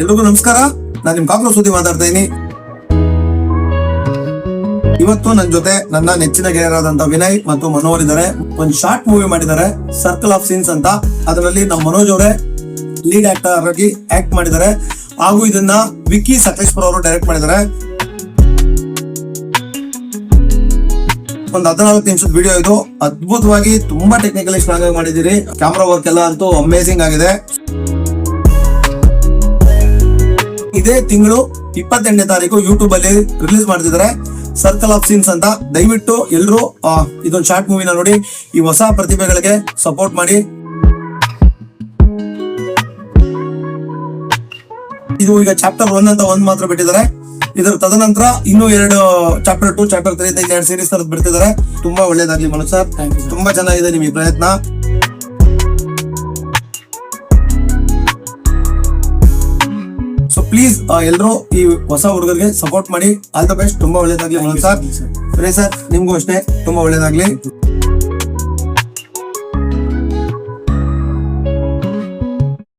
ಎಲ್ರಿಗೂ ನಮಸ್ಕಾರ. ನಾನು ನಿಮ್ ಕಾಕ್ರೋ ಸುದ್ದಿ ಮಾತಾಡ್ತಾ ಇದೀನಿ. ಇವತ್ತು ನನ್ನ ಜೊತೆ ನನ್ನ ನೆಚ್ಚಿನ ಗೆಳೆಯರಾದಂತ ವಿನಯ್ ಮತ್ತು ಮನೋಹರ್ ಇದ್ದಾರೆ. ಒಂದು ಶಾರ್ಟ್ ಮೂವಿ ಮಾಡಿದ್ದಾರೆ, ಸರ್ಕಲ್ ಆಫ್ ಸೀನ್ಸ್ ಅಂತ. ಅದರಲ್ಲಿ ನಮ್ಮ ಮನೋಜ್ ಅವರೇ ಲೀಡ್ ಆಕ್ಟರ್ ಆಗಿ ಆಕ್ಟ್ ಮಾಡಿದ್ದಾರೆ, ಹಾಗೂ ಇದನ್ನ ವಿಕ್ಕಿ ಸಕಲೇಶ್ಪುರ ಅವರು ಡೈರೆಕ್ಟ್ ಮಾಡಿದ್ದಾರೆ. ಒಂದು 14 ನಿಮಿಷದ ವಿಡಿಯೋ ಇದು. ಅದ್ಭುತವಾಗಿ ತುಂಬಾ ಟೆಕ್ನಿಕಲಿ ಸ್ಟ್ರಾಂಗ್ ಆಗಿ ಮಾಡಿದಿರಿ. ಕ್ಯಾಮ್ರಾ ವರ್ಕ್ ಎಲ್ಲ ಅಂತೂ ಅಮೇಸಿಂಗ್ ಆಗಿದೆ. ಇದೇ ತಿಂಗಳು 28ನೇ ತಾರೀಕು ಯೂಟ್ಯೂಬ್ ಅಲ್ಲಿ ರಿಲೀಸ್ ಮಾಡ್ತಿದ್ದಾರೆ ಸರ್ಕಲ್ ಆಫ್ ಸೀನ್ಸ್ ಅಂತ. ದಯವಿಟ್ಟು ಎಲ್ಲರೂ ಇದೊಂದು ಶಾರ್ಟ್ ಮೂವಿನ ನೋಡಿ, ಈ ಹೊಸ ಪ್ರತಿಭೆಗಳಿಗೆ ಸಪೋರ್ಟ್ ಮಾಡಿ. ಇದು ಈಗ ಚಾಪ್ಟರ್ 1 ಅಂತ ಒಂದ್ ಮಾತ್ರ ಬಿಟ್ಟಿದ್ದಾರೆ. ಇದರ ತದನಂತರ ಇನ್ನೂ 2 ಚಾಪ್ಟರ್ 2, ಚಾಪ್ಟರ್ 3 ಅಂತ 2 ಸೀರೀಸ್ ತರದ್ ಬಿಡ್ತಿದ್ದಾರೆ. ತುಂಬಾ ಒಳ್ಳೇದಾಗ್ಲಿ ಮನೋಜ್ ಸರ್, ತುಂಬಾ ಚೆನ್ನಾಗಿದೆ ನಿಮ್ ಈ ಪ್ರಯತ್ನ. ಸೊ ಪ್ಲೀಸ್ ಎಲ್ಲರೂ ಈ ಹೊಸ ಹುಡುಗರಿಗೆ ಸಪೋರ್ಟ್ ಮಾಡಿ. All the best. ತುಂಬಾ ಒಳ್ಳೇದಾಗ್ಲಿ ಮನೋಜ್ ಸರ್. ವಿನಯ್ ಸರ್, ನಿಮ್ಗೂ ಅಷ್ಟೇ ತುಂಬಾ ಒಳ್ಳೇದಾಗ್ಲಿ.